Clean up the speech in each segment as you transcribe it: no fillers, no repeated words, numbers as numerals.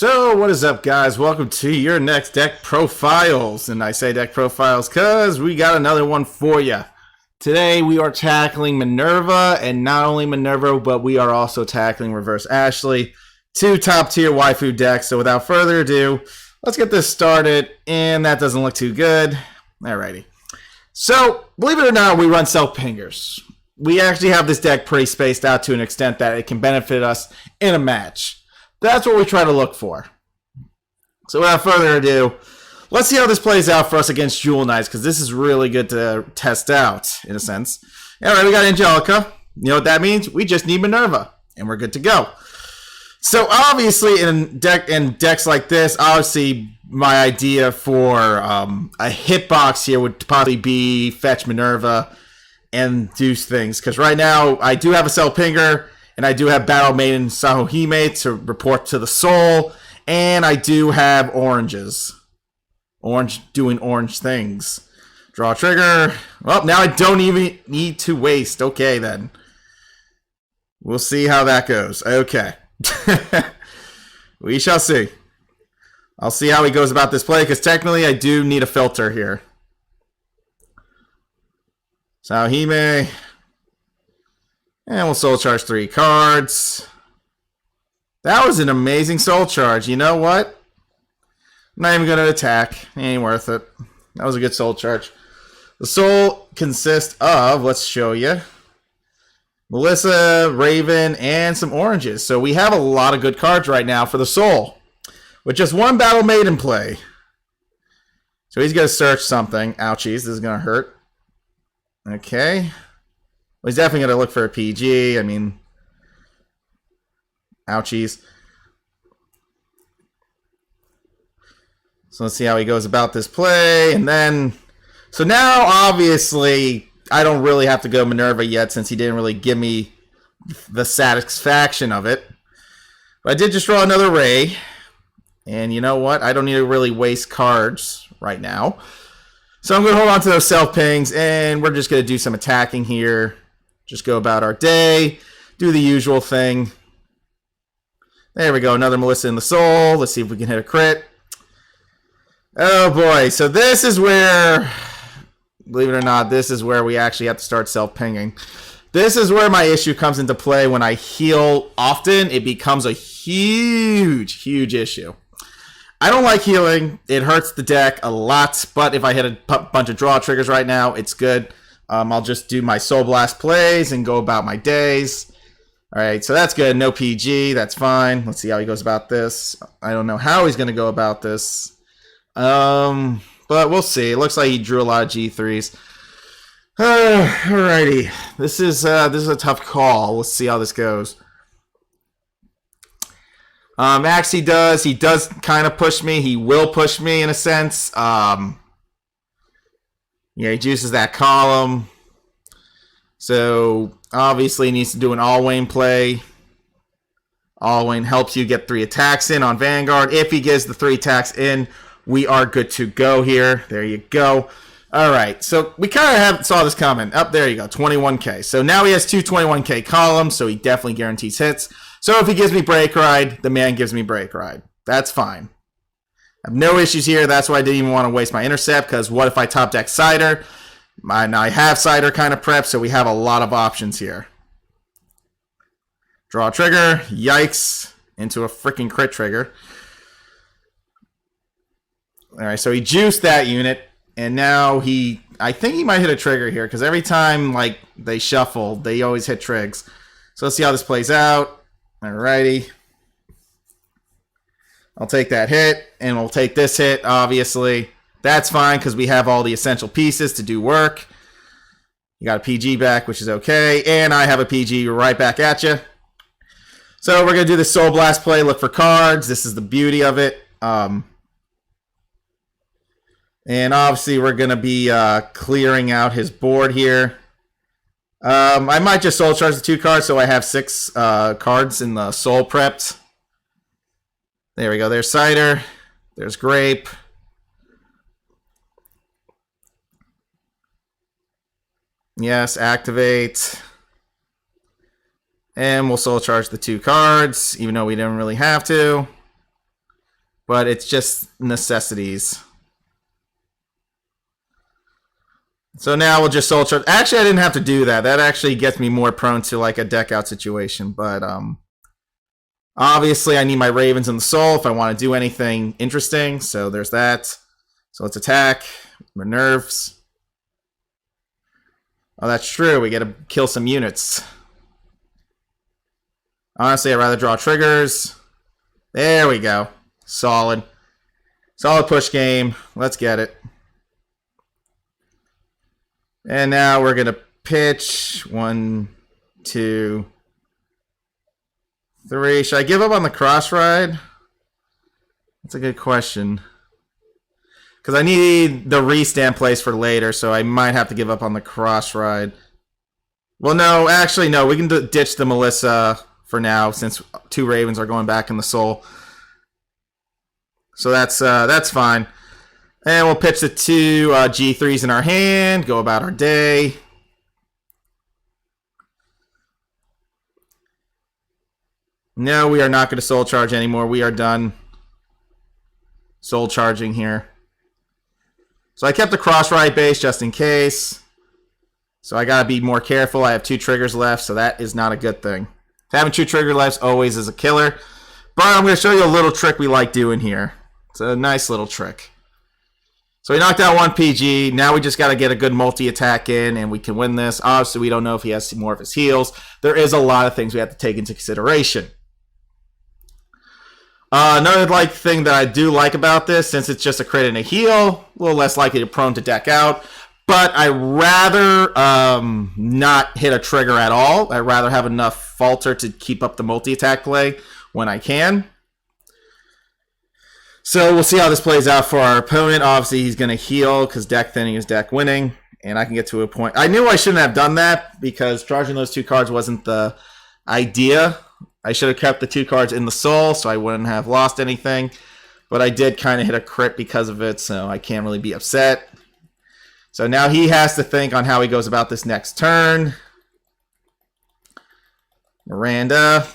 So, what is up, guys? Welcome to your next deck profiles. And I say deck profiles because we got another one for you. Today, we are tackling Minerva, and not only Minerva, but we are also tackling Reverse Ashley. Two top-tier waifu decks. So, without further ado, let's get this started. And that doesn't look too good. Alrighty. So, believe it or not, we run self-pingers. We actually have this deck pretty spaced out to an extent that it can benefit us in a match. That's what we try to look for. So without further ado, let's see how this plays out for us against Jewel Knights, because this is really good to test out, in a sense. Alright, we got Angelica. You know what that means? We just need Minerva, and we're good to go. So obviously, in decks like this, obviously my idea for a hitbox here would probably be fetch Minerva and do things. Because right now, I do have a Cell Pinger, and I do have Battle Maiden Sahohime to report to the soul. And I do have oranges. Doing orange things. Draw trigger. Well, now I don't even need to waste. Okay, then. We'll see how that goes. Okay. We shall see. I'll see how he goes about this play, because technically I do need a filter here. Sahohime. And we'll soul charge 3 cards. That was an amazing soul charge. You know what? I'm not even going to attack. It ain't worth it. That was a good soul charge. The soul consists of, let's show you, Melissa, Raven, and some oranges. So we have a lot of good cards right now for the soul. With just one Battle Maiden play. So he's going to search something. Ouchies, this is going to hurt. Okay. Well, he's definitely going to look for a PG. I mean, ouchies. So let's see how he goes about this play. And then, so now, obviously, I don't really have to go Minerva yet, since he didn't really give me the satisfaction of it. But I did just draw another Ray. And you know what? I don't need to really waste cards right now. So I'm going to hold on to those self-pings, and we're just going to do some attacking here. Just go about our day, do the usual thing. There we go, another Melissa in the soul. Let's see if we can hit a crit. Oh boy, so this is where, believe it or not, this is where we actually have to start self-pinging. This is where my issue comes into play. When I heal often, it becomes a huge issue. I don't like healing. It hurts the deck a lot, but if I hit a bunch of draw triggers right now, it's good. I'll just do my Soul Blast plays and go about my days. All right, so that's good. No PG. That's fine. Let's see how he goes about this. I don't know how he's going to go about this. But we'll see. It looks like he drew a lot of G3s. Alrighty. This is a tough call. Let's see how this goes. Max, he does kind of push me. He will push me in a sense. Yeah, he juices that column. So, obviously, he needs to do an all-Wayne play. All-Wayne helps you get 3 attacks in on Vanguard. If he gets the 3 attacks in, we are good to go here. There you go. All right, so we kind of saw this coming. Up there you go, 21K. So now he has 2 21K columns, so he definitely guarantees hits. So if he gives me Break Ride, the man gives me Break Ride. That's fine. I have no issues here. That's why I didn't even want to waste my intercept, because what if I top deck Cider? I have Cider kind of prepped, so we have a lot of options here. Draw a trigger. Yikes. Into a freaking crit trigger. Alright, so he juiced that unit, and now I think he might hit a trigger here, because every time like they shuffle, they always hit trigs. So let's see how this plays out. Alrighty. I'll take that hit, and we'll take this hit, obviously. That's fine, because we have all the essential pieces to do work. You got a PG back, which is okay. And I have a PG right back at you. So we're going to do the Soul Blast play, look for cards. This is the beauty of it. And obviously, we're going to be clearing out his board here. I might just Soul Charge the 2 cards, so I have 6 cards in the Soul prepped. There we go. There's Cider. There's Grape. Yes, activate. And we'll Soul Charge the 2 cards, even though we didn't really have to. but it's just necessities. So now we'll just soul charge. Actually, I didn't have to do that. That actually gets me more prone to like a deck out situation. But obviously, I need my Ravens in the soul if I want to do anything interesting. So there's that. So let's attack. Minervas. Oh, that's true. We got to kill some units. Honestly, I'd rather draw triggers. There we go. Solid. Solid push game. Let's get it. And now we're going to pitch. 1, 2, 3. Should I give up on the cross ride? That's a good question. Because I need the restand place for later, so I might have to give up on the cross ride. Well, no. Actually, no. We can ditch the Melissa for now, since 2 Ravens are going back in the soul. So that's fine. And we'll pitch the 2 G3s in our hand, go about our day. No, we are not going to soul charge anymore. We are done soul charging here. So I kept the cross ride base just in case. So I got to be more careful. I have 2 triggers left, so that is not a good thing. Having 2 trigger lefts always is a killer. But I'm going to show you a little trick we like doing here. It's a nice little trick. So we knocked out 1 PG. Now we just got to get a good multi-attack in, and we can win this. Obviously, we don't know if he has more of his heals. There is a lot of things we have to take into consideration. Another thing that I do like about this, since it's just a crit and a heal, a little less likely to prone to deck out. But I'd rather not hit a trigger at all. I'd rather have enough falter to keep up the multi-attack play when I can. So we'll see how this plays out for our opponent. Obviously, he's going to heal because deck thinning is deck winning. And I can get to a point. I knew I shouldn't have done that because charging those 2 cards wasn't the idea. I should have kept the 2 cards in the soul so I wouldn't have lost anything. But I did kind of hit a crit because of it, so I can't really be upset. So now he has to think on how he goes about this next turn. Miranda.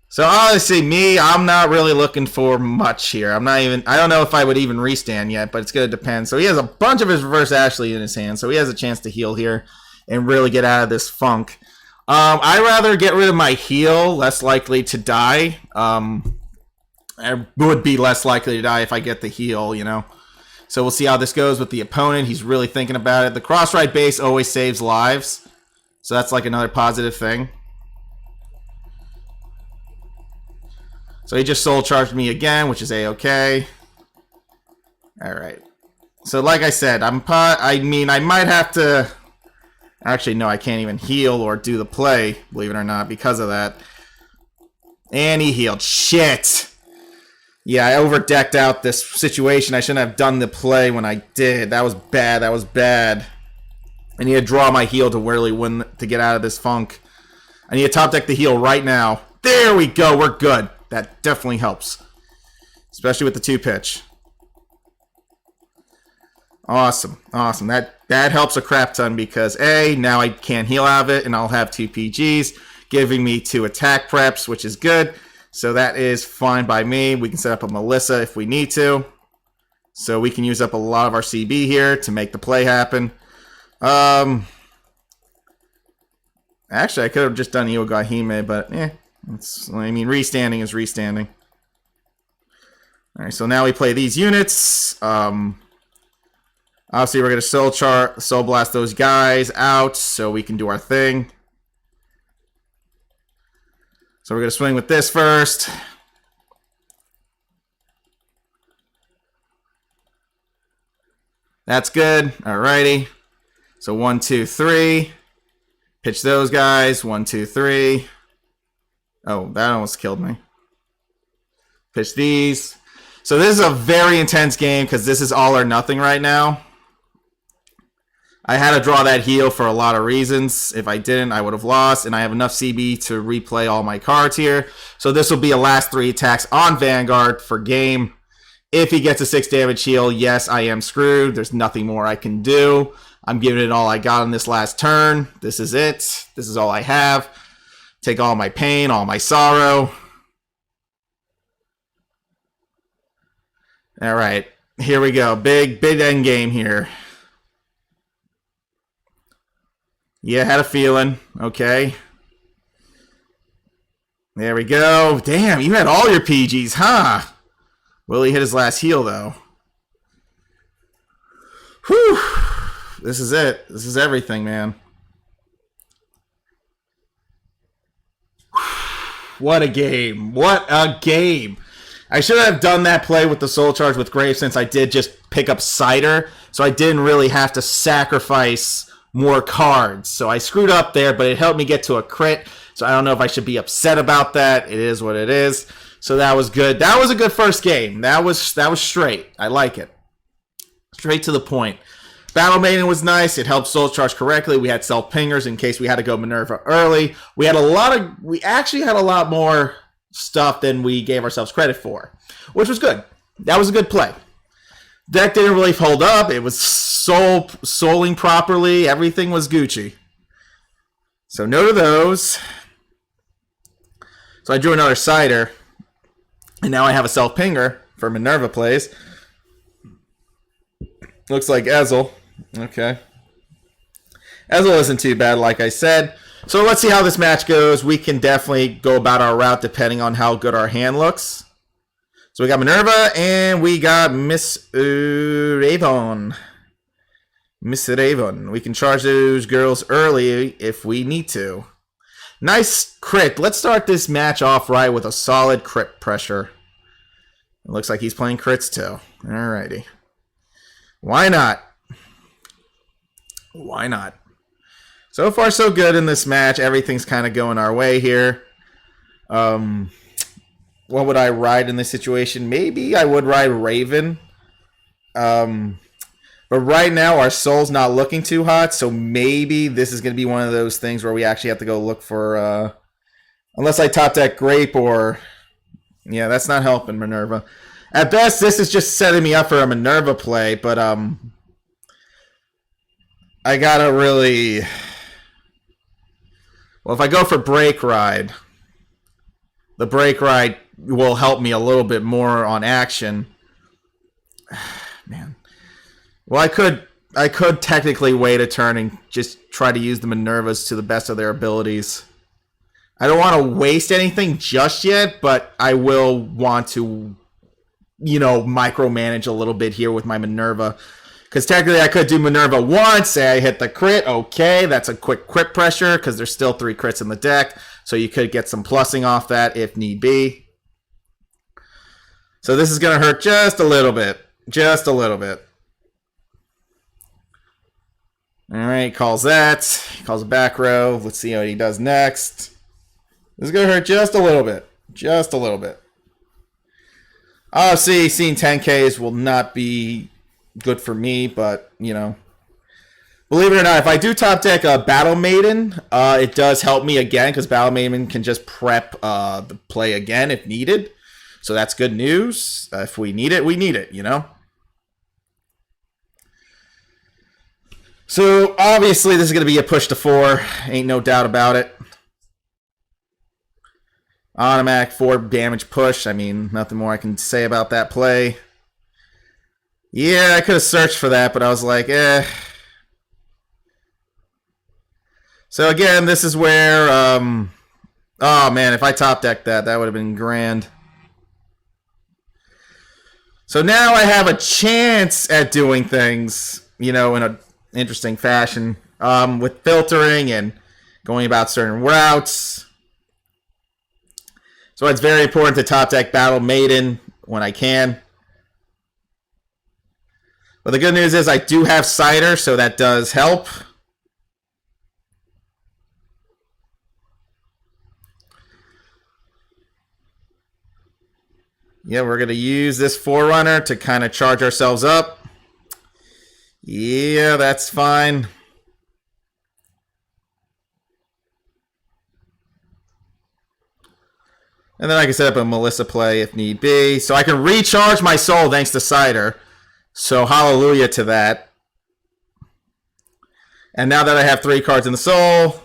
So honestly, I'm not really looking for much here. I don't know if I would even restand yet, but it's going to depend. So he has a bunch of his reverse Ashley in his hand, so he has a chance to heal here and really get out of this funk. I'd rather get rid of my heal, less likely to die. I would be less likely to die if I get the heal, you know. So we'll see how this goes with the opponent. He's really thinking about it. The cross ride base always saves lives, so that's like another positive thing. So he just soul charged me again, which is A-okay. All right. So like I said, I might have to... Actually, no, I can't even heal or do the play, believe it or not, because of that. And he healed. Shit! Yeah, I overdecked out this situation. I shouldn't have done the play when I did. That was bad. That was bad. I need to draw my heal to really win, to get out of this funk. I need to top deck the heal right now. There we go. We're good. That definitely helps. Especially with the 2 pitch. Awesome. Awesome. That helps a crap ton because now I can't heal out of it and I'll have 2 PGs giving me 2 attack preps, which is good. So that is fine by me. We can set up a Melissa if we need to. So we can use up a lot of our CB here to make the play happen. Actually, I could have just done Iogahime, but restanding is restanding. Alright, so now we play these units. Obviously, we're going to soul blast those guys out so we can do our thing. So we're going to swing with this first. That's good. Alrighty. So 1, 2, 3. Pitch those guys. 1, 2, 3. Oh, that almost killed me. Pitch these. So this is a very intense game because this is all or nothing right now. I had to draw that heal for a lot of reasons. If I didn't, I would have lost. And I have enough CB to replay all my cards here. So this will be a last 3 attacks on Vanguard for game. If he gets a 6 damage heal, yes, I am screwed. There's nothing more I can do. I'm giving it all I got on this last turn. This is it. This is all I have. Take all my pain, all my sorrow. All right. Here we go. Big end game here. Yeah, had a feeling. Okay. There we go. Damn, you had all your PGs, huh? Willie hit his last heal, though. Whew. This is it. This is everything, man. What a game. What a game. I should have done that play with the soul charge with Grave since I did just pick up cider, so I didn't really have to sacrifice more cards. So I screwed up there, but it helped me get to a crit. So I don't know if I should be upset about that. It is what it is. So that was good. That was a good first game. That was straight. I like it. Straight to the point. Battle Maiden was nice. It helped soul charge correctly. We had self pingers in case we had to go Minerva early. We actually had a lot more stuff than we gave ourselves credit for, which was good. That was a good play. Deck didn't really hold up. It was souling properly. Everything was Gucci. So no to those. So I drew another cider, and now I have a self pinger for Minerva plays. Looks like Ezel. Okay. Ezel isn't too bad, like I said. So let's see how this match goes. We can definitely go about our route depending on how good our hand looks. So we got Minerva and we got Miss Raven. Miss Raven. We can charge those girls early if we need to. Nice crit. Let's start this match off right with a solid crit pressure. It looks like he's playing crits too. Alrighty. Why not? Why not? So far, so good in this match. Everything's kind of going our way here. What would I ride in this situation? Maybe I would ride Raven. But right now, our soul's not looking too hot, so maybe this is going to be one of those things where we actually have to go look for... unless I top deck Grape or... Yeah, that's not helping Minerva. At best, this is just setting me up for a Minerva play, but I gotta really... Well, if I go for Break Ride, the Break Ride will help me a little bit more on action. Man. Well, I could technically wait a turn and just try to use the Minervas to the best of their abilities. I don't want to waste anything just yet, but I will want to, micromanage a little bit here with my Minerva. Because technically I could do Minerva once, say I hit the crit, okay, that's a quick crit pressure because there's still 3 crits in the deck, so you could get some plussing off that if need be. So this is going to hurt just a little bit. Just a little bit. Alright, calls that. He calls a back row. Let's see what he does next. This is going to hurt just a little bit. Just a little bit. Obviously, seeing 10Ks will not be good for me, but, believe it or not, if I do top deck Battle Maiden, it does help me again, because Battle Maiden can just prep the play again if needed. So that's good news. If we need it, we need it, So, obviously, this is going to be a push to 4. Ain't no doubt about it. Automatic 4 damage push. I mean, nothing more I can say about that play. Yeah, I could have searched for that, but I was like, eh. So again, this is where, oh man, if I top decked that, that would have been grand. So now I have a chance at doing things, in an interesting fashion, with filtering and going about certain routes. So it's very important to top deck Battle Maiden when I can. But the good news is I do have cider, so that does help. Yeah, we're going to use this Forerunner to kind of charge ourselves up. Yeah, that's fine. And then I can set up a Melissa play if need be. So I can recharge my soul thanks to cider. So hallelujah to that. And now that I have 3 cards in the soul,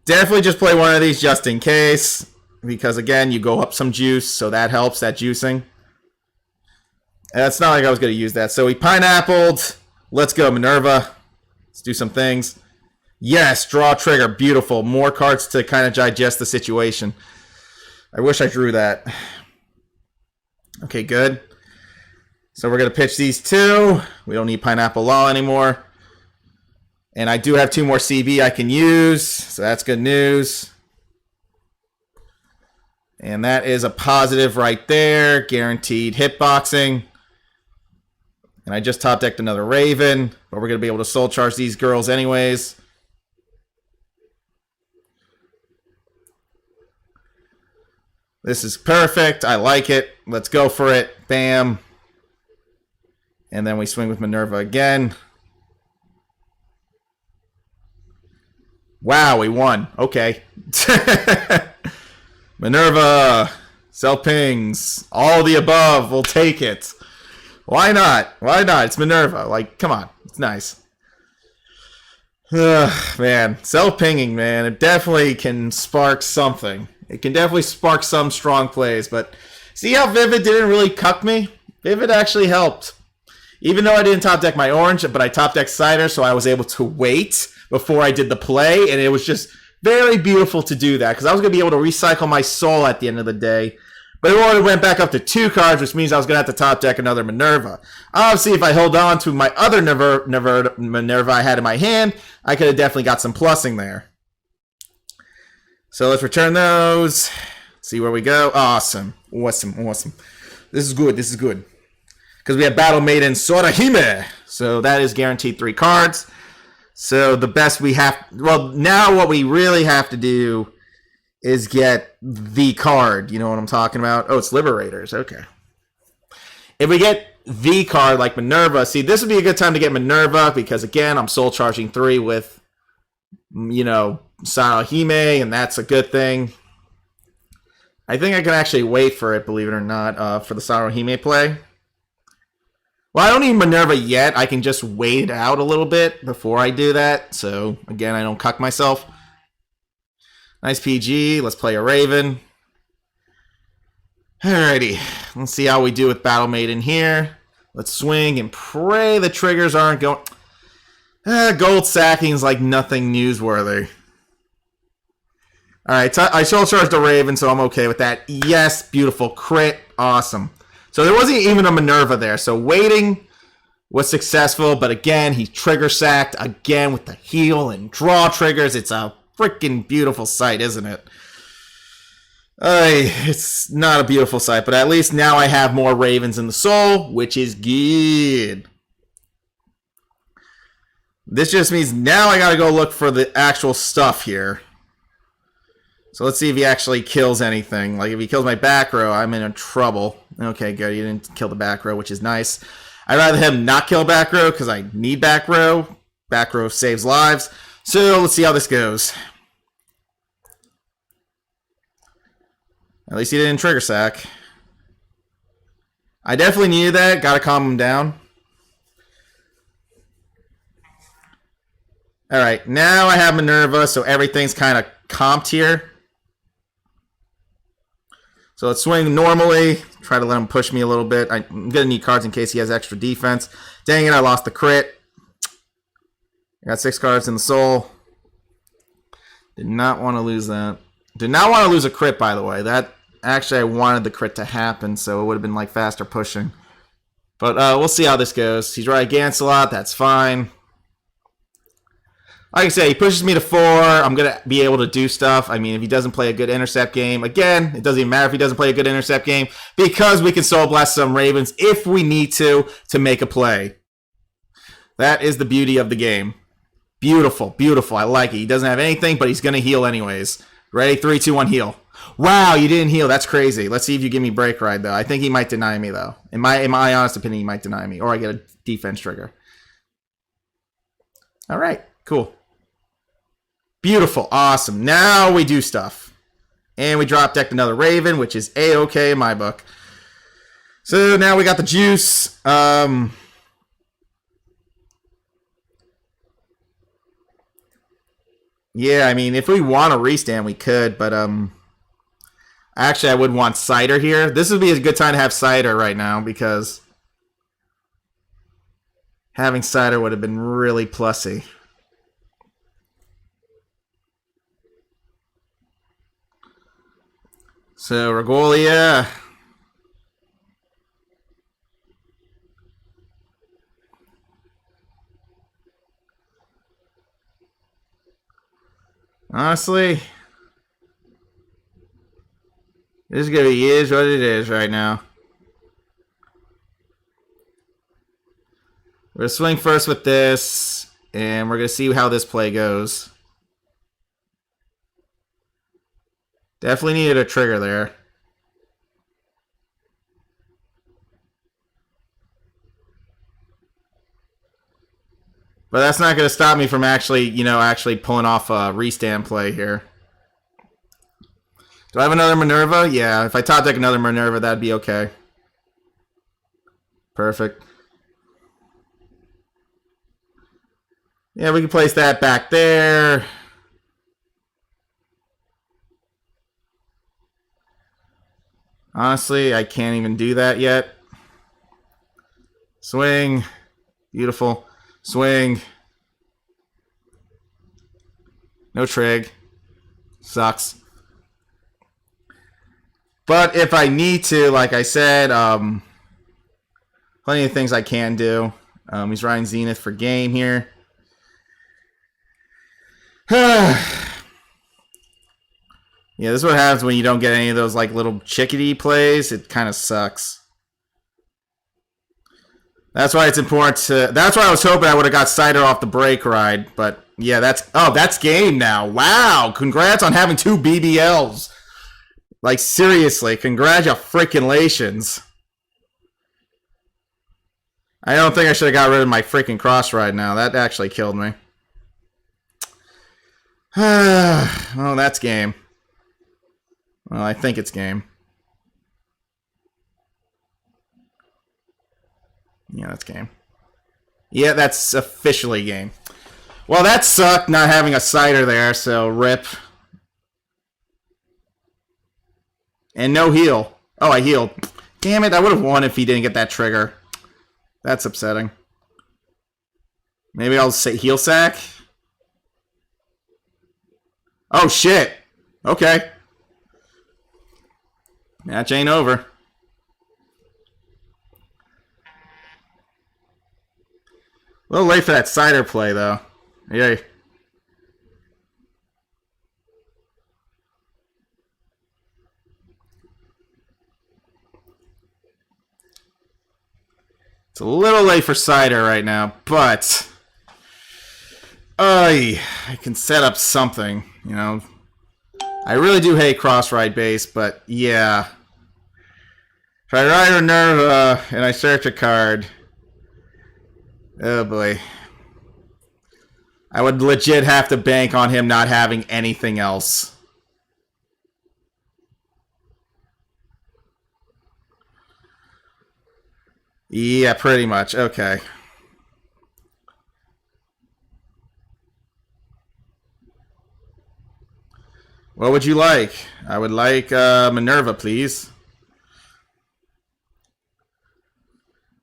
definitely just play one of these just in case. Because again, you go up some juice, so that helps, that juicing. It's not like I was going to use that. So we pineappled. Let's go, Minerva. Let's do some things. Yes, draw trigger. Beautiful. More cards to kind of digest the situation. I wish I drew that. Okay, good. So we're going to pitch these two. We don't need Pineapple Law anymore. And I do have 2 more CB I can use. So that's good news. And that is a positive right there. Guaranteed hitboxing. And I just top decked another Raven. But we're going to be able to soul charge these girls anyways. This is perfect. I like it. Let's go for it. Bam. And then we swing with Minerva again. Wow, we won. Okay. Minerva. Self pings. All the above. We'll take it. Why not? Why not? It's Minerva. Like, come on. It's nice. Man. Self pinging, man. It definitely can spark something. It can definitely spark some strong plays, but see how Vivid didn't really cuck me? Vivid actually helped. Even though I didn't top deck my orange, but I top decked cider, so I was able to wait before I did the play, and it was just very beautiful to do that, because I was going to be able to recycle my soul at the end of the day. But it already went back up to 2 cards, which means I was going to have to top deck another Minerva. Obviously, if I hold on to my other Minerva I had in my hand, I could have definitely got some plussing there. So let's return those. See where we go. Awesome. Awesome. Awesome. This is good. This is good. Because we have Battle Maiden Sorahime. So that is guaranteed 3 cards. So the best we have... Well, now what we really have to do is get the card. You know what I'm talking about? Oh, it's Liberators. Okay. If we get the card like Minerva... See, this would be a good time to get Minerva. Because, again, I'm soul charging 3 with, you know... Sarahime, and that's a good thing. I think I can actually wait for it, believe it or not, for the Sarahime play. Well, I don't need Minerva yet. I can just wait it out a little bit before I do that. So, again, I don't cuck myself. Nice PG. Let's play a Raven. Alrighty. Let's see how we do with Battle Maiden here. Let's swing and pray the triggers aren't going... gold sacking is like nothing newsworthy. Alright, I soul charged a Raven, so I'm okay with that. Yes, beautiful. Crit. Awesome. So there wasn't even a Minerva there. So waiting was successful, but again, he trigger sacked again with the heal and draw triggers. It's a freaking beautiful sight, isn't it? It's not a beautiful sight, but at least now I have more Ravens in the soul, which is good. This just means now I gotta go look for the actual stuff here. So let's see if he actually kills anything. Like, if he kills my back row, I'm in trouble. Okay, good. He didn't kill the back row, which is nice. I'd rather him not kill back row because I need back row. Back row saves lives. So let's see how this goes. At least he didn't trigger sack. I definitely needed that. Gotta calm him down. Alright, now I have Minerva, so everything's kind of comped here. So let's swing normally. Try to let him push me a little bit. I'm going to need cards in case he has extra defense. Dang it, I lost the crit. I got 6 cards in the soul. Did not want to lose that. Did not want to lose a crit, by the way. That actually, I wanted the crit to happen, so it would have been like faster pushing. But we'll see how this goes. He's right against a lot. That's fine. Like I say, he pushes me to 4. I'm going to be able to do stuff. I mean, if he doesn't play a good intercept game, again, it doesn't even matter if he doesn't play a good intercept game because we can soul blast some Ravens if we need to make a play. That is the beauty of the game. Beautiful, beautiful. I like it. He doesn't have anything, but he's going to heal anyways. Ready? 3, 2, 1, heal. Wow, you didn't heal. That's crazy. Let's see if you give me break ride, though. I think he might deny me, though. In my honest opinion, he might deny me. Or I get a defense trigger. All right, cool. Beautiful. Awesome. Now we do stuff. And we drop decked another Raven, which is A-okay in my book. So now we got the juice. Yeah, I mean, if we want to restand, we could, but actually I would want cider here. This would be a good time to have cider right now because Having cider would have been really plussy. So, Regolia. Honestly, this is what it is right now. We're going to swing first with this, and we're going to see how this play goes. Definitely needed a trigger there. But that's not going to stop me from actually pulling off a restand play here. Do I have another Minerva? Yeah, if I top deck another Minerva, that'd be okay. Perfect. Yeah, we can place that back there. Honestly, I can't even do that yet. Swing. Beautiful. Swing. No trig. Sucks. But if I need to, like I said, plenty of things I can do. He's riding Zenith for game here. Yeah, this is what happens when you don't get any of those like little chickadee plays. It kind of sucks. That's why it's important to... That's why I was hoping I would have got cider off the break ride. But yeah, that's game now. Wow, congrats on having 2 BBLs. Like seriously, congratulations. I don't think I should have got rid of my freaking cross ride now. That actually killed me. Oh, that's game. Well, I think it's game. Yeah, that's game. Yeah, that's officially game. Well, that sucked not having a cider there, so rip. And no heal. Oh, I healed. Damn it, I would have won if he didn't get that trigger. That's upsetting. Maybe I'll say heal sack. Oh, shit. Okay. Match ain't over. A little late for that cider play, though. Yay. It's a little late for cider right now, but I can set up something, you know. I really do hate cross-ride base, but yeah. If I ride Minerva and I search a card, oh boy. I would legit have to bank on him not having anything else. Yeah, pretty much. Okay. What would you like? I would like Minerva, please.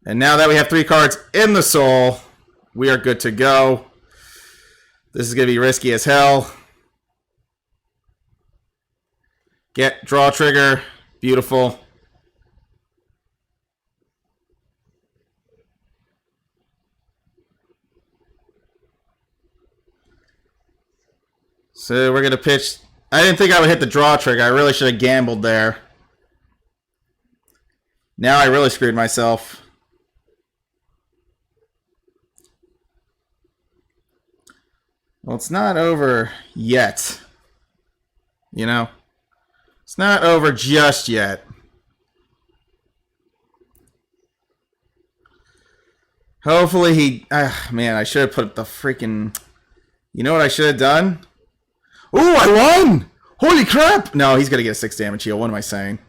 And now that we have 3 cards in the soul, we are good to go. This is going to be risky as hell. Get draw trigger. Beautiful. So we're going to pitch. I didn't think I would hit the draw trigger. I really should have gambled there. Now I really screwed myself. Well, it's not over yet. You know? It's not over just yet. Hopefully he... man, I should have put the freaking... You know what I should have done? Ooh, I won! Holy crap! No, he's going to get a 6 damage heal. What am I saying?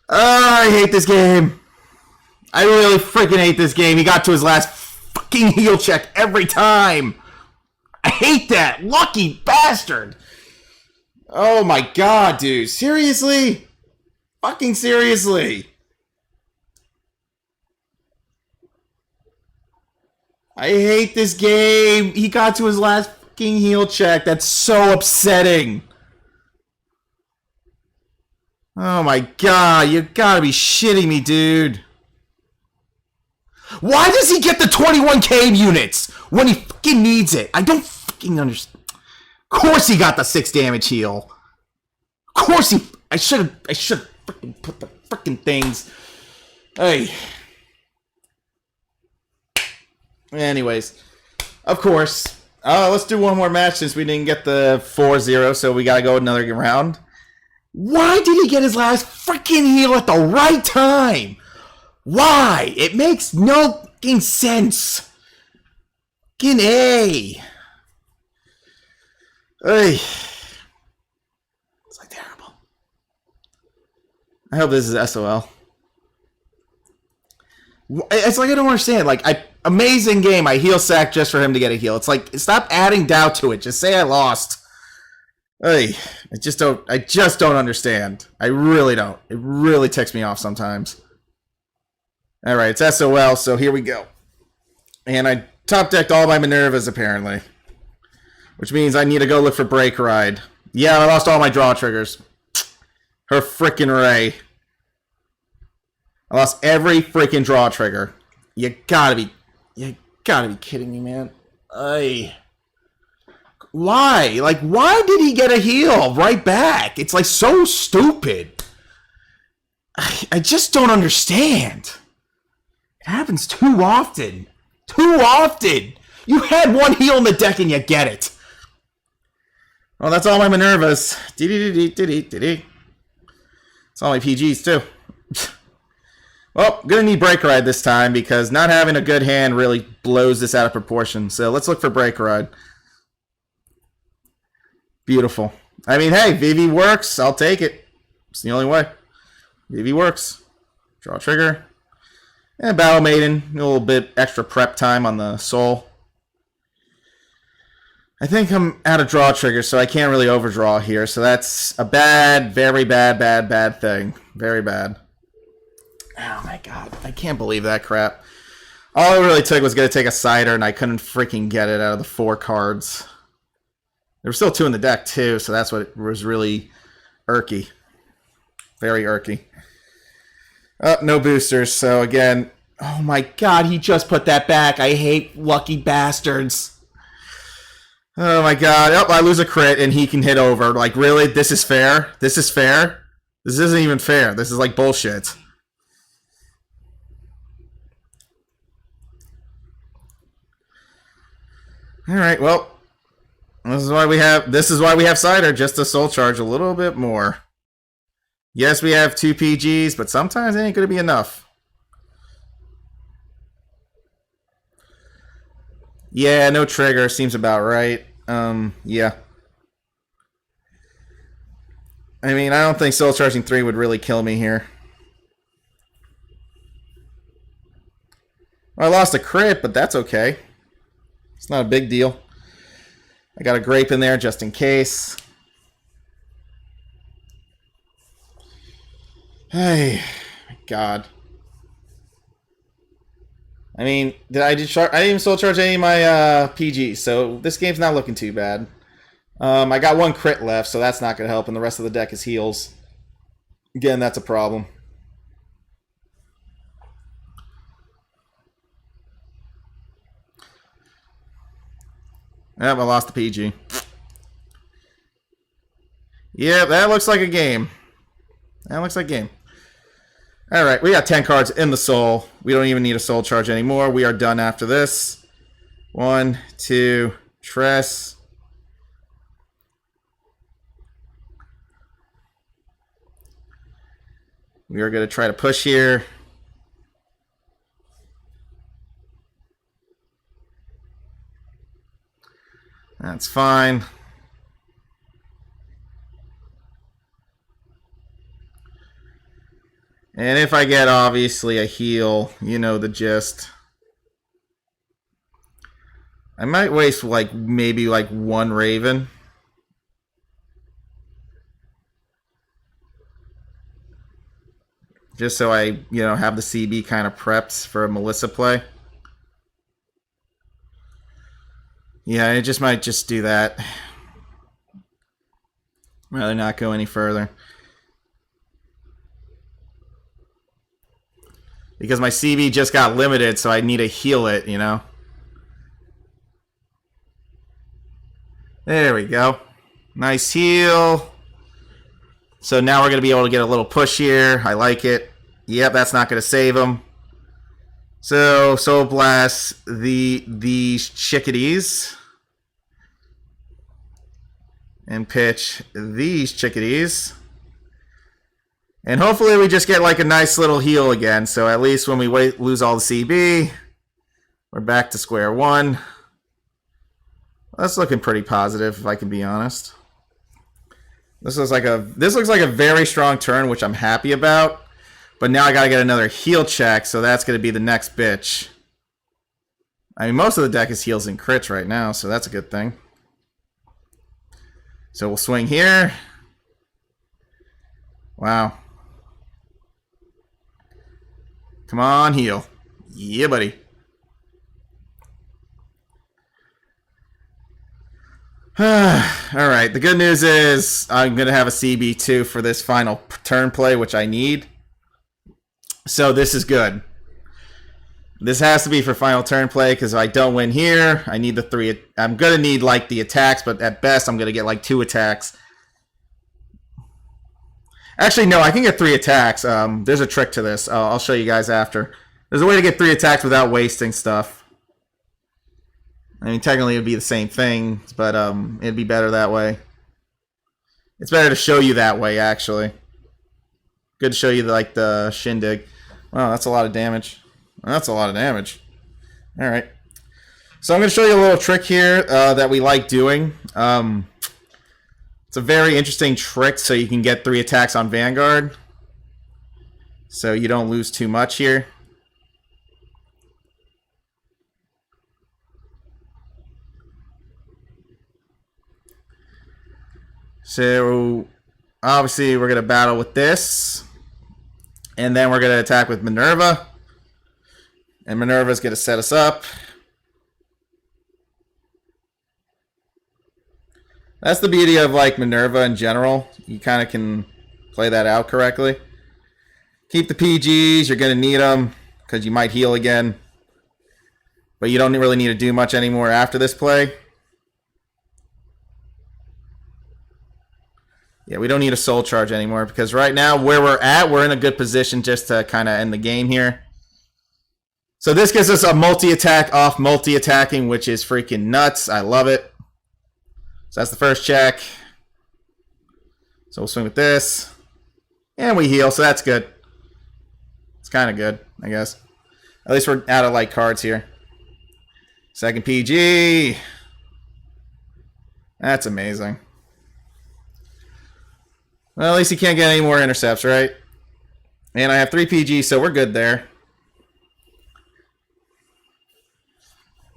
I hate this game. I really freaking hate this game. He got to his last fucking heal check every time. I hate that. Lucky bastard. Oh my god, dude. Seriously? Fucking seriously. I hate this game. He got to his last fucking heal check. That's so upsetting. Oh my god, you gotta be shitting me, dude. Why does he get the 21k units when he fucking needs it? I don't fucking understand. Of course he got the 6 damage heal. Of course he... I should fucking put the fucking things... Hey. Anyways. Of course. Let's do one more match since we didn't get the 4-0, so we gotta go another round. Why did he get his last freaking heal at the right time? Why? It makes no fucking sense. Fucking A. Hey. It's like terrible. I hope this is SOL. It's like I don't understand. Like, amazing game. I heal sack just for him to get a heal. It's like, stop adding doubt to it. Just say I lost. Hey, I just don't understand. I really don't. It really ticks me off sometimes. Alright, it's SOL, so here we go. And I top decked all my Minervas apparently. Which means I need to go look for Break Ride. Yeah, I lost all my draw triggers. Her frickin' Ray. I lost every freaking draw trigger. You gotta be kidding me, man. Ay. Why? Like, why did he get a heal right back? It's like so stupid. I just don't understand. It happens too often. Too often. You had one heal in the deck and you get it. Well, that's all my Minervas. It's all my PGs too. Well, gonna need Break Ride this time because not having a good hand really blows this out of proportion. So let's look for Break Ride. Beautiful. I mean, hey, Vivi works. I'll take it. It's the only way. Vivi works. Draw trigger. And Battle Maiden. A little bit extra prep time on the soul. I think I'm out of draw triggers, so I can't really overdraw here. So that's a bad, very bad thing. Very bad. Oh my god. I can't believe that crap. All it really took was going to take a cider, and I couldn't freaking get it out of the 4 cards. There were still 2 in the deck, too, so that's what was really irky. Very irky. No boosters, so again... Oh my god, he just put that back. I hate lucky bastards. Oh my god. Oh, I lose a crit, and he can hit over. Like, really? This is fair? This is fair? This isn't even fair. This is like bullshit. Alright, well... This is why we have cider, just to soul charge a little bit more. Yes, we have 2 PGs, but sometimes it ain't gonna be enough. Yeah, no trigger seems about right. Yeah. I mean, I don't think soul charging 3 would really kill me here. Well, I lost a crit, but that's okay. It's not a big deal. I got a grape in there just in case. Hey, God. I mean, I didn't even soul charge any of my PGs, so this game's not looking too bad. I got 1 crit left, so that's not going to help, and the rest of the deck is heals. Again, that's a problem. Yep, I lost the PG. Yeah, that looks like a game. That looks like a game. Alright, we got 10 cards in the soul. We don't even need a soul charge anymore. We are done after this. 1, 2, Tress. We are going to try to push here. That's fine. And if I get, obviously, a heal, you know the gist. I might waste, like, maybe, like, 1 Raven. just so I, have the CB kind of prepped for a Melissa play. Yeah, I just might just do that. Rather not go any further. Because my CB just got limited, so I need to heal it, There we go. Nice heal. So now we're going to be able to get a little push here. I like it. Yep, that's not going to save him. So, Soul Blast these chickadees. And pitch these chickadees. And hopefully we just get like a nice little heal again. So at least when we lose all the CB, we're back to square one. That's looking pretty positive, if I can be honest. This looks like a very strong turn, which I'm happy about. But now I gotta get another heal check, so that's gonna be the next bitch. I mean, most of the deck is heals and crits right now, so that's a good thing. So we'll swing here. Wow. Come on, heal. Yeah, buddy. Alright, the good news is I'm going to have a CB2 for this final turn play, which I need. So this is good. This has to be for final turn play, because if I don't win here, I need the 3. I'm going to need like the attacks, but at best I'm going to get like 2 attacks. Actually, no, I can get 3 attacks. There's a trick to this. I'll show you guys after. There's a way to get 3 attacks without wasting stuff. I mean, technically it would be the same thing, but it'd be better that way. It's better to show you that way, actually. Good to show you like the shindig. Wow, that's a lot of damage. That's a lot of damage. All right. So I'm going to show you a little trick here that we like doing. It's a very interesting trick so you can get 3 attacks on Vanguard. So you don't lose too much here. So obviously we're going to battle with this. And then we're going to attack with Minerva. And Minerva's going to set us up. That's the beauty of like Minerva in general. You kind of can play that out correctly. Keep the PGs. You're going to need them because you might heal again. But you don't really need to do much anymore after this play. Yeah, we don't need a soul charge anymore because right now where we're at, we're in a good position just to kind of end the game here. So this gives us a multi-attack off multi-attacking, which is freaking nuts. I love it. So that's the first check. So we'll swing with this. And we heal, so that's good. It's kind of good, I guess. At least we're out of like cards here. Second PG. That's amazing. Well, at least he can't get any more intercepts, right? And I have 3 PGs, so we're good there.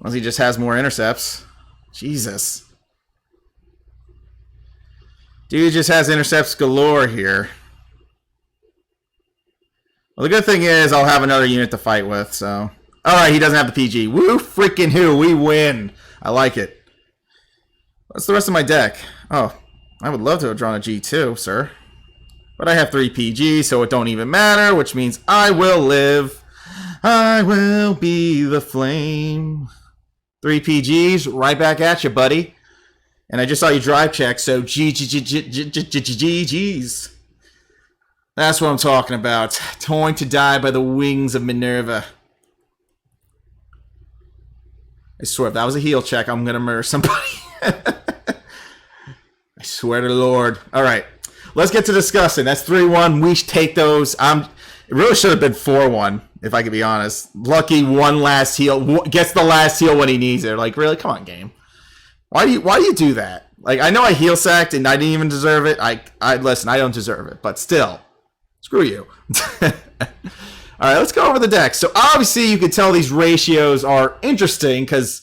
Unless he just has more intercepts. Jesus. Dude just has intercepts galore here. Well, the good thing is I'll have another unit to fight with, so... Alright, he doesn't have the PG. Woo freaking who, we win. I like it. What's the rest of my deck? Oh, I would love to have drawn a G2, sir. But I have 3 PG, so it don't even matter, which means I will live. I will be the flame. 3 PGs, right back at you, buddy. And I just saw you drive check, so GG's. That's what I'm talking about. Torn to die by the wings of Minerva. I swear, if that was a heal check, I'm going to murder somebody. I swear to the Lord. All right, let's get to discussing. That's 3-1. We should take those. It really should have been 4-1, if I could be honest. Lucky one last heal. Gets the last heal when he needs it. Like, really? Come on, game. Why do you do that? Like, I know I heal sacked and I didn't even deserve it. Listen, I don't deserve it, but still. Screw you. All right, let's go over the deck. So obviously you can tell these ratios are interesting because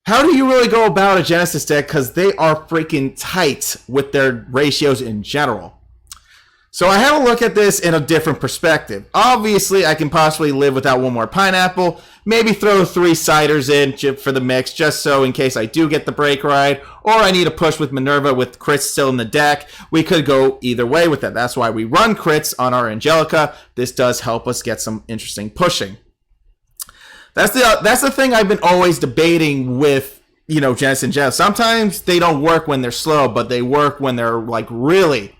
how do you really go about a Genesis deck? Because they are freaking tight with their ratios in general. So I had to look at this in a different perspective. Obviously, I can possibly live without one more pineapple. Maybe throw 3 ciders in for the mix, just so in case I do get the break ride, or I need a push with Minerva with crits still in the deck. We could go either way with that. That's why we run crits on our Angelica. This does help us get some interesting pushing. That's the thing I've been always debating with, Genesis and Genesis. Sometimes they don't work when they're slow, but they work when they're like really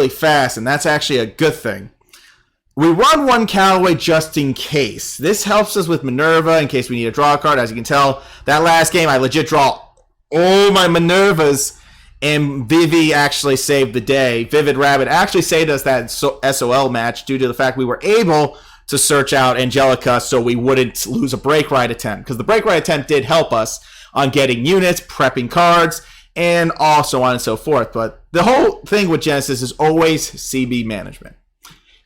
fast, and that's actually a good thing. We run 1 Callaway just in case. This helps us with Minerva in case we need a draw card. As you can tell, that last game I legit draw all my Minervas, and Vivi actually saved the day. Vivid Rabbit actually saved us that SOL match due to the fact we were able to search out Angelica so we wouldn't lose a break ride attempt, because the break ride attempt did help us on getting units, prepping cards, and so on and so forth. But the whole thing with Genesis is always CB management.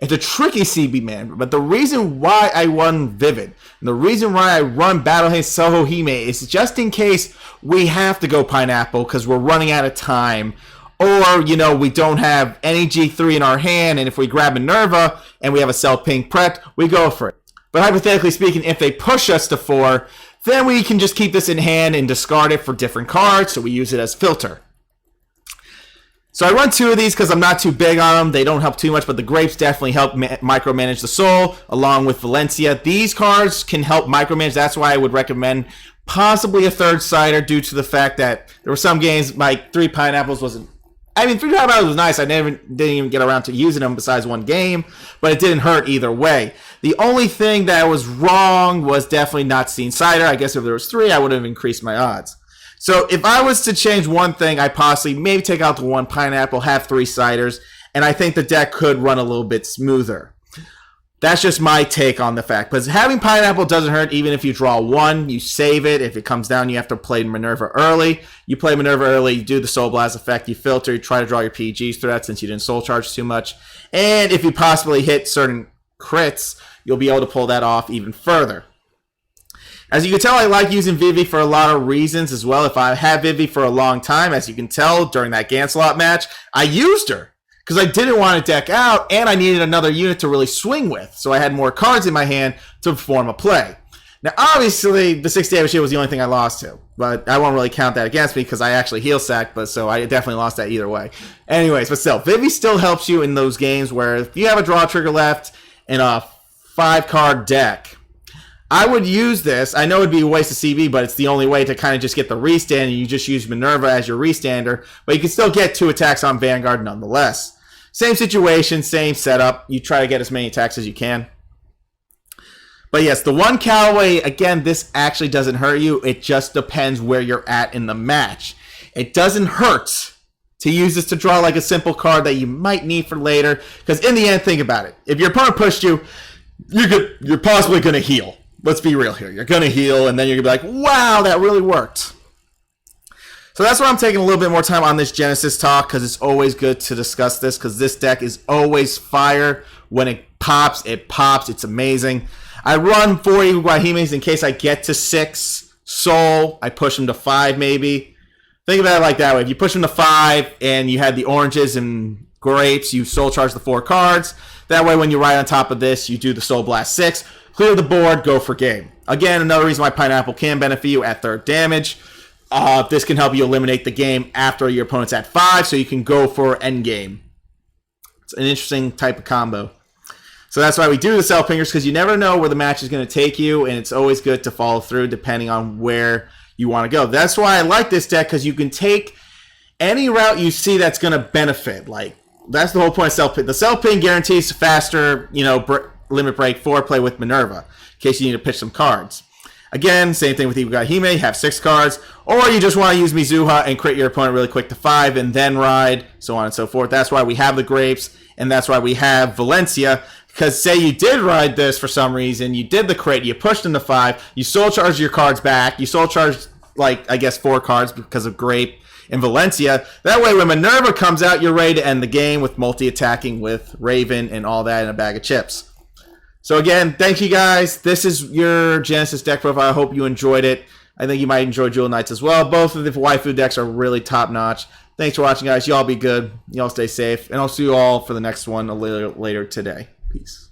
It's a tricky CB management, but the reason why I run Vivid, and the reason why I run Battle Haste Soho Hime is just in case we have to go Pineapple because we're running out of time, or, we don't have any G3 in our hand, and if we grab Minerva and we have a Cell Pink prepped, we go for it. But hypothetically speaking, if they push us to 4, then we can just keep this in hand and discard it for different cards, so we use it as filter. So I run 2 of these because I'm not too big on them. They don't help too much, but the grapes definitely help micromanage the soul, along with Valencia. These cards can help micromanage. That's why I would recommend possibly a 3rd cider, due to the fact that there were some games like 3 pineapples wasn't... 3 pineapples was nice. I didn't even get around to using them besides 1 game, but it didn't hurt either way. The only thing that was wrong was definitely not seeing cider. I guess if there was 3, I would have increased my odds. So if I was to change one thing, I possibly maybe take out the 1 pineapple, have 3 ciders, and I think the deck could run a little bit smoother. That's just my take on the fact. Because having pineapple doesn't hurt even if you draw 1, you save it. If it comes down, you have to play Minerva early. You play Minerva early, you do the Soul Blast effect, you filter, you try to draw your PGs through that since you didn't Soul Charge too much. And if you possibly hit certain crits, you'll be able to pull that off even further. As you can tell, I like using Vivi for a lot of reasons as well. If I have Vivi for a long time, as you can tell, during that Gancelot match, I used her because I didn't want to deck out, and I needed another unit to really swing with. So I had more cards in my hand to perform a play. Now, obviously, the 6 damage hit was the only thing I lost to, but I won't really count that against me because I actually heal sacked, but so I definitely lost that either way. Anyways, but still, Vivi still helps you in those games where if you have a draw trigger left in a 5-card deck, I would use this. I know it'd be a waste of CB, but it's the only way to kind of just get the restand, and you just use Minerva as your restander, but you can still get 2 attacks on Vanguard nonetheless. Same situation, same setup. You try to get as many attacks as you can. But yes, the 1 Callaway, again, this actually doesn't hurt you. It just depends where you're at in the match. It doesn't hurt to use this to draw like a simple card that you might need for later, because in the end, think about it. If your opponent pushed you, you're possibly going to heal. Let's be real here. You're going to heal, and then you're going to be like, wow, that really worked. So that's why I'm taking a little bit more time on this Genesis talk, because it's always good to discuss this, because this deck is always fire. When it pops, it's amazing. I run 4 Guahimes in case I get to 6 soul. I push them to 5 maybe. Think about it like that way. If you push them to 5 and you had the oranges and grapes, you soul charge the 4 cards. That way when you ride on top of this, you do the Soul Blast 6. Clear the board, go for game. Again, another reason why Pineapple can benefit you at 3rd damage. This can help you eliminate the game after your opponent's at 5, so you can go for endgame. It's an interesting type of combo. So that's why we do the Cell Pingers, because you never know where the match is going to take you, and it's always good to follow through depending on where you want to go. That's why I like this deck, because you can take any route you see that's going to benefit. Like, that's the whole point of Cell Ping. The Cell Ping guarantees faster, limit break foreplay with Minerva, in case you need to pitch some cards. Again, same thing with Hime, have 6 cards, or you just want to use Mizuha and crit your opponent really quick to 5 and then ride, so on and so forth. That's why we have the grapes, and that's why we have Valencia, because say you did ride this for some reason, you did the crit, you pushed into 5, you soul charged your cards back, you soul charged, 4 cards because of grape and Valencia. That way when Minerva comes out, you're ready to end the game with multi-attacking with Raven and all that in a bag of chips. So again, thank you guys. This is your Genesis deck profile. I hope you enjoyed it. I think you might enjoy Jewel Knights as well. Both of the waifu decks are really top notch. Thanks for watching, guys. Y'all be good. Y'all stay safe. And I'll see you all for the next one a little later today. Peace.